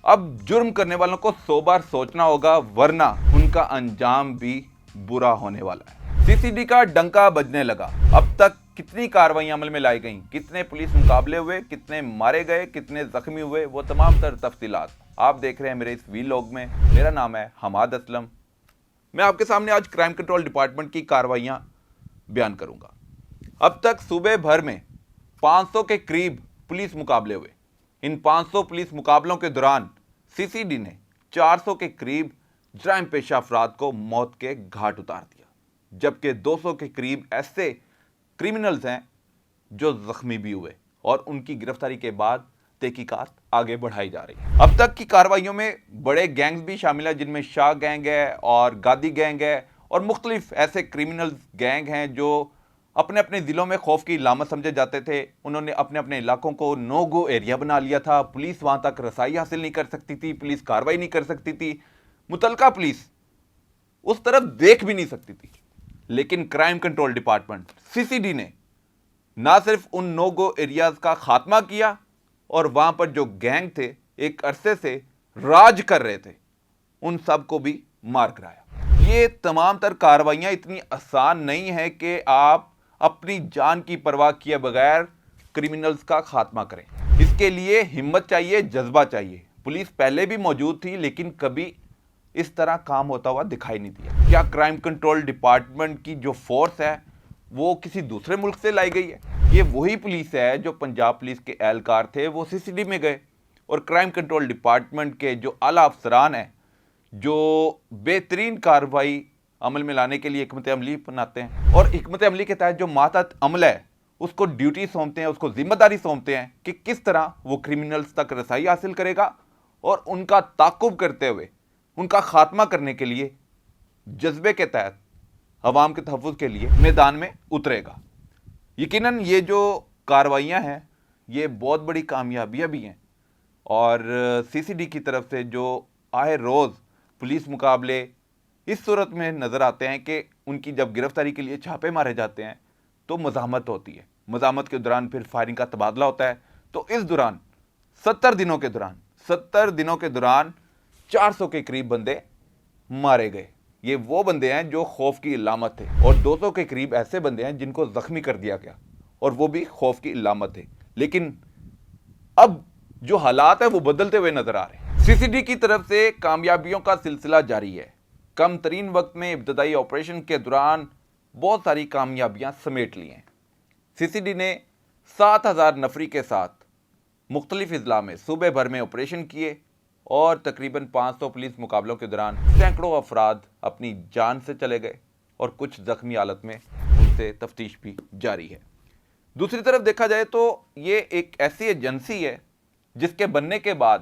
اب جرم کرنے والوں کو 100 بار سوچنا ہوگا ورنہ ان کا انجام بھی برا ہونے والا ہے۔ سی سی ڈی کا ڈنکا بجنے لگا۔ اب تک کتنی کارروائیاں عمل میں لائی گئیں، کتنے پولیس مقابلے ہوئے، کتنے مارے گئے، کتنے زخمی ہوئے، وہ تمام تر تفصیلات آپ دیکھ رہے ہیں میرے اس ویلاگ میں۔ میرا نام ہے حماد اسلم۔ میں آپ کے سامنے آج کرائم کنٹرول ڈپارٹمنٹ کی کارروائیاں بیان کروں گا۔ اب تک صوبے بھر میں 500 کے قریب پولیس مقابلے ہوئے۔ ان 500 پولیس مقابلوں کے دوران سی سی ڈی نے 400 کے قریب جرائم پیشہ افراد کو موت کے گھاٹ اتار دیا، جبکہ 200 کے قریب ایسے کرمنلز ہیں جو زخمی بھی ہوئے اور ان کی گرفتاری کے بعد تحقیقات آگے بڑھائی جا رہی ہے۔ اب تک کی کارروائیوں میں بڑے گینگز بھی شامل ہیں، جن میں شاہ گینگ ہے اور گادی گینگ ہے اور مختلف ایسے کرمنلز گینگ ہیں جو اپنے اپنے ضلعوں میں خوف کی علامت سمجھے جاتے تھے۔ انہوں نے اپنے اپنے علاقوں کو نو گو ایریا بنا لیا تھا، پولیس وہاں تک رسائی حاصل نہیں کر سکتی تھی، پولیس کارروائی نہیں کر سکتی تھی، متعلقہ پولیس اس طرف دیکھ بھی نہیں سکتی تھی۔ لیکن کرائم کنٹرول ڈپارٹمنٹ سی سی ڈی نے نہ صرف ان نو گو ایریاز کا خاتمہ کیا اور وہاں پر جو گینگ تھے ایک عرصے سے راج کر رہے تھے ان سب کو بھی مار کرایا۔ یہ تمام تر کارروائیاں اتنی آسان نہیں ہے کہ آپ اپنی جان کی پرواہ کیے بغیر کرمنلز کا خاتمہ کریں۔ اس کے لیے ہمت چاہیے، جذبہ چاہیے۔ پولیس پہلے بھی موجود تھی لیکن کبھی اس طرح کام ہوتا ہوا دکھائی نہیں دیا۔ کیا کرائم کنٹرول ڈپارٹمنٹ کی جو فورس ہے وہ کسی دوسرے ملک سے لائی گئی ہے؟ یہ وہی پولیس ہے جو پنجاب پولیس کے اہلکار تھے، وہ سی سی ڈی میں گئے اور کرائم کنٹرول ڈپارٹمنٹ کے جو اعلیٰ افسران ہیں جو بہترین کارروائی عمل میں لانے کے لیے حکمت عملی اپناتے ہیں اور حکمت عملی کے تحت جو ماتحت عمل ہے اس کو ڈیوٹی سونپتے ہیں، اس کو ذمہ داری سونپتے ہیں کہ کس طرح وہ کرمنلز تک رسائی حاصل کرے گا اور ان کا تعاقب کرتے ہوئے ان کا خاتمہ کرنے کے لیے جذبے کے تحت عوام کے تحفظ کے لیے میدان میں اترے گا۔ یقیناً یہ جو کارروائیاں ہیں یہ بہت بڑی کامیابیاں بھی ہیں اور سی سی ڈی کی طرف سے جو آئے روز پولیس مقابلے اس صورت میں نظر آتے ہیں کہ ان کی جب گرفتاری کے لیے چھاپے مارے جاتے ہیں تو مزاحمت ہوتی ہے، مزاحمت کے دوران پھر فائرنگ کا تبادلہ ہوتا ہے۔ تو اس دوران 70 دنوں کے دوران 400 کے قریب بندے مارے گئے۔ یہ وہ بندے ہیں جو خوف کی علامت تھے اور 200 کے قریب ایسے بندے ہیں جن کو زخمی کر دیا گیا اور وہ بھی خوف کی علامت تھے۔ لیکن اب جو حالات ہیں وہ بدلتے ہوئے نظر آ رہے ہیں۔ سی سی ڈی کی طرف سے کامیابیوں کا سلسلہ جاری ہے۔ کم ترین وقت میں ابتدائی آپریشن کے دوران بہت ساری کامیابیاں سمیٹ لی ہیں۔ سی سی ڈی نے 7000 نفری کے ساتھ مختلف اضلاع میں صوبے بھر میں آپریشن کیے اور تقریباً 500 پولیس مقابلوں کے دوران سینکڑوں افراد اپنی جان سے چلے گئے اور کچھ زخمی حالت میں ان سے تفتیش بھی جاری ہے۔ دوسری طرف دیکھا جائے تو یہ ایک ایسی ایجنسی ہے جس کے بننے کے بعد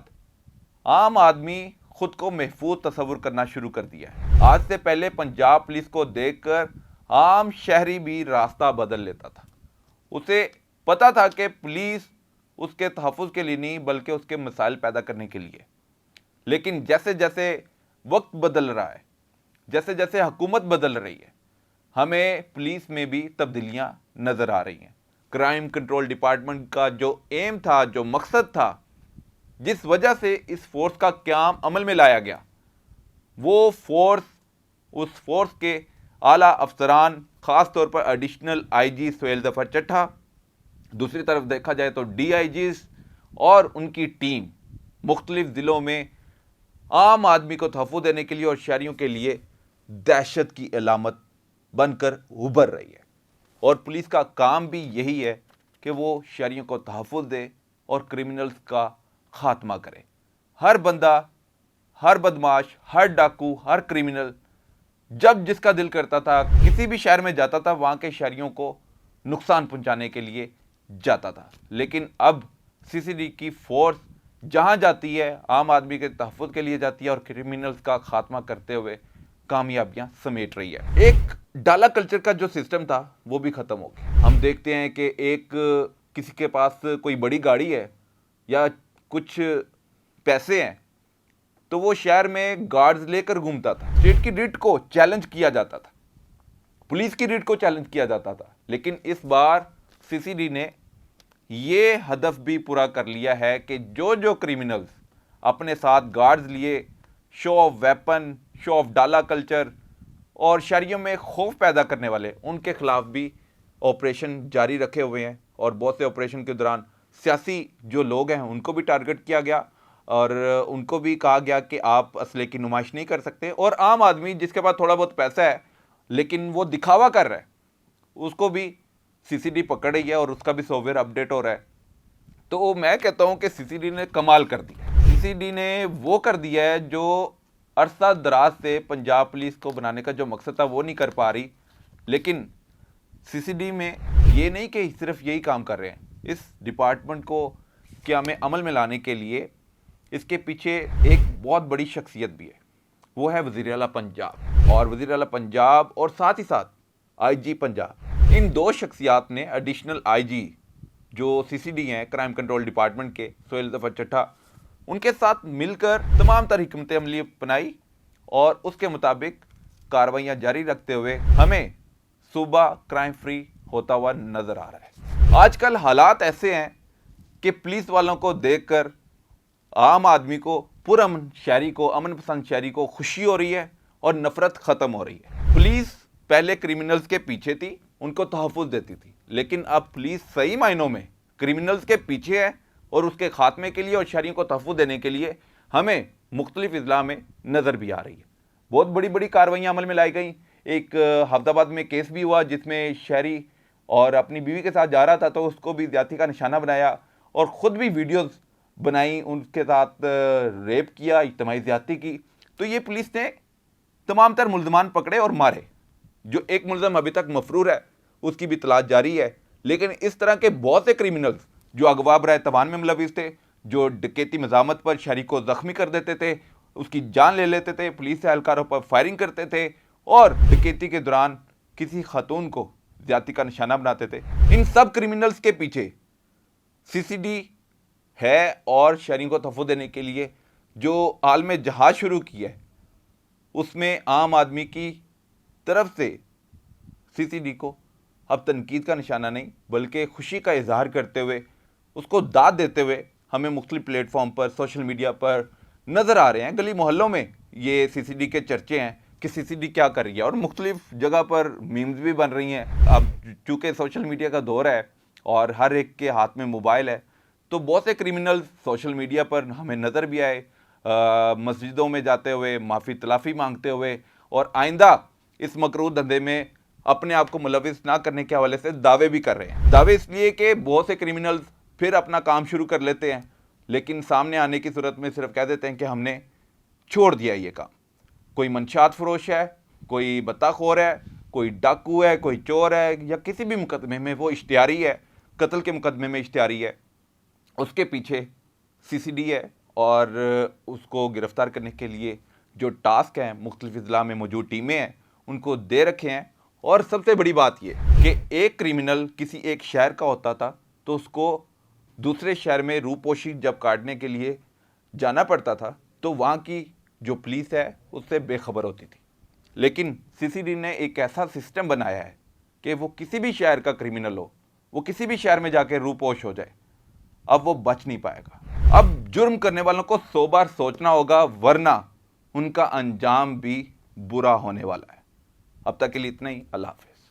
عام آدمی خود کو محفوظ تصور کرنا شروع کر دیا ہے۔ آج سے پہلے پنجاب پولیس کو دیکھ کر عام شہری بھی راستہ بدل لیتا تھا۔ اسے پتا تھا کہ پولیس اس کے تحفظ کے لیے نہیں بلکہ اس کے مسائل پیدا کرنے کے لیے۔ لیکن جیسے جیسے وقت بدل رہا ہے، جیسے جیسے حکومت بدل رہی ہے، ہمیں پولیس میں بھی تبدیلیاں نظر آ رہی ہیں۔ کرائم کنٹرول ڈپارٹمنٹ کا جو ایم تھا، جو مقصد تھا، جس وجہ سے اس فورس کا قیام عمل میں لایا گیا، وہ اس فورس کے اعلیٰ افسران، خاص طور پر ایڈیشنل آئی جی سہیل ظفر چٹھا، دوسری طرف دیکھا جائے تو ڈی آئی جیز اور ان کی ٹیم مختلف ضلعوں میں عام آدمی کو تحفظ دینے کے لیے اور شہریوں کے لیے دہشت کی علامت بن کر ابھر رہی ہے۔ اور پولیس کا کام بھی یہی ہے کہ وہ شہریوں کو تحفظ دے اور کرمنلز کا خاتمہ کرے۔ ہر بندہ، ہر بدماش، ہر ڈاکو، ہر کرمنل جب جس کا دل کرتا تھا کسی بھی شہر میں جاتا تھا، وہاں کے شہریوں کو نقصان پہنچانے کے لیے جاتا تھا۔ لیکن اب سی سی ڈی کی فورس جہاں جاتی ہے عام آدمی کے تحفظ کے لیے جاتی ہے اور کرمنلز کا خاتمہ کرتے ہوئے کامیابیاں سمیٹ رہی ہے۔ ایک ڈالا کلچر کا جو سسٹم تھا وہ بھی ختم ہو گیا۔ ہم دیکھتے ہیں کہ کسی کے پاس کوئی بڑی گاڑی ہے یا کچھ پیسے ہیں تو وہ شہر میں گارڈز لے کر گھومتا تھا۔ اسٹیٹ کی ریٹ کو چیلنج کیا جاتا تھا، پولیس کی ریٹ کو چیلنج کیا جاتا تھا۔ لیکن اس بار سی سی ڈی نے یہ ہدف بھی پورا کر لیا ہے کہ جو کرمنلز اپنے ساتھ گارڈز لیے، شو آف ویپن، شو آف ڈالا کلچر اور شہریوں میں خوف پیدا کرنے والے، ان کے خلاف بھی آپریشن جاری رکھے ہوئے ہیں، اور بہت سے آپریشن کے دوران سیاسی جو لوگ ہیں ان کو بھی ٹارگٹ کیا گیا اور ان کو بھی کہا گیا کہ آپ اسلحے کی نمائش نہیں کر سکتے، اور عام آدمی جس کے پاس تھوڑا بہت پیسہ ہے لیکن وہ دکھاوا کر رہا ہے، اس کو بھی سی سی ڈی پکڑ رہی ہے اور اس کا بھی سافٹ ویئر اپڈیٹ ہو رہا ہے۔ تو میں کہتا ہوں کہ سی سی ڈی نے کمال کر دیا، سی سی ڈی نے وہ کر دیا ہے جو عرصہ دراز سے پنجاب پولیس کو بنانے کا جو مقصد تھا وہ نہیں کر پا رہی، لیکن سی سی ڈی میں یہ نہیں کہ صرف یہی کام کر رہے ہیں، اس ڈپارٹمنٹ کو قیام عمل میں لانے کے لیے اس کے پیچھے ایک بہت بڑی شخصیت بھی ہے، وہ ہے وزیر اعلیٰ پنجاب، اور وزیر اعلیٰ پنجاب اور ساتھ ہی ساتھ آئی جی پنجاب، ان دو شخصیات نے ایڈیشنل آئی جی جو سی سی ڈی ہیں کرائم کنٹرول ڈپارٹمنٹ کے، سہیل ظفر چٹھا، ان کے ساتھ مل کر تمام تر حکمت عملی اپنائی اور اس کے مطابق کارروائیاں جاری رکھتے ہوئے ہمیں صوبہ کرائم فری ہوتا ہوا نظر آ رہا ہے۔ آج کل حالات ایسے ہیں کہ پولیس والوں کو دیکھ کر عام آدمی کو، پرامن شہری کو، امن پسند شہری کو خوشی ہو رہی ہے اور نفرت ختم ہو رہی ہے۔ پولیس پہلے کرمنلز کے پیچھے تھی، ان کو تحفظ دیتی تھی، لیکن اب پولیس صحیح معنوں میں کرمنلز کے پیچھے ہے اور اس کے خاتمے کے لیے اور شہریوں کو تحفظ دینے کے لیے ہمیں مختلف اضلاع میں نظر بھی آ رہی ہے۔ بہت بڑی بڑی کارروائیاں عمل میں لائی گئیں۔ ایک حفظ آباد میں کیس بھی ہوا جس میں شہری اور اپنی بیوی کے ساتھ جا رہا تھا تو اس کو بھی زیادتی کا نشانہ بنایا اور خود بھی ویڈیوز بنائی، ان کے ساتھ ریپ کیا، اجتماعی زیادتی کی۔ تو یہ پولیس نے تمام تر ملزمان پکڑے اور مارے۔ جو ایک ملزم ابھی تک مفرور ہے اس کی بھی تلاش جاری ہے، لیکن اس طرح کے بہت سے کرمنلز جو اغوا برائے تاوان میں ملوث تھے، جو ڈکیتی مزاحمت پر شہری کو زخمی کر دیتے تھے، اس کی جان لے لیتے تھے، پولیس اہلکاروں پر فائرنگ کرتے تھے اور ڈکیتی کے دوران کسی خاتون کو زیادتی کا نشانہ بناتے تھے، ان سب کرمنلز کے پیچھے سی سی ڈی ہے اور شہریوں کو تحفظ دینے کے لیے جو عالم جہاد شروع کی ہے اس میں عام آدمی کی طرف سے سی سی ڈی کو اب تنقید کا نشانہ نہیں بلکہ خوشی کا اظہار کرتے ہوئے، اس کو داد دیتے ہوئے ہمیں مختلف پلیٹ فارم پر، سوشل میڈیا پر نظر آ رہے ہیں۔ گلی محلوں میں یہ سی سی ڈی کے چرچے ہیں کہ سی سی ڈی کیا کر رہی ہے، اور مختلف جگہ پر میمز بھی بن رہی ہیں۔ اب چونکہ سوشل میڈیا کا دور ہے اور ہر ایک کے ہاتھ میں موبائل ہے، تو بہت سے کرمنل سوشل میڈیا پر ہمیں نظر بھی آئے، مسجدوں میں جاتے ہوئے معافی تلافی مانگتے ہوئے، اور آئندہ اس مکروہ دھندے میں اپنے آپ کو ملوث نہ کرنے کے حوالے سے دعوے بھی کر رہے ہیں۔ دعوے اس لیے کہ بہت سے کرمنلز پھر اپنا کام شروع کر لیتے ہیں لیکن سامنے آنے کی صورت میں صرف کہہ دیتے ہیں کہ ہم نے چھوڑ دیا یہ کام۔ کوئی منشیات فروش ہے، کوئی بتہ خور ہے، کوئی ڈاکو ہے، کوئی چور ہے، یا کسی بھی مقدمے میں وہ اشتہاری ہے، قتل کے مقدمے میں اشتہاری ہے، اس کے پیچھے سی سی ڈی ہے، اور اس کو گرفتار کرنے کے لیے جو ٹاسک ہیں مختلف اضلاع میں موجود ٹیمیں ہیں ان کو دے رکھے ہیں۔ اور سب سے بڑی بات یہ کہ ایک کرمنل کسی ایک شہر کا ہوتا تھا تو اس کو دوسرے شہر میں روپوشی جب کاٹنے کے لیے جانا پڑتا تھا تو وہاں کی جو پولیس ہے اس سے بے خبر ہوتی تھی، لیکن سی سی ڈی نے ایک ایسا سسٹم بنایا ہے کہ وہ کسی بھی شہر کا کرمنل ہو، وہ کسی بھی شہر میں جا کے روپوش ہو جائے، اب وہ بچ نہیں پائے گا۔ اب جرم کرنے والوں کو 100 بار سوچنا ہوگا، ورنہ ان کا انجام بھی برا ہونے والا ہے۔ اب تک کے لیے اتنا ہی، اللہ حافظ۔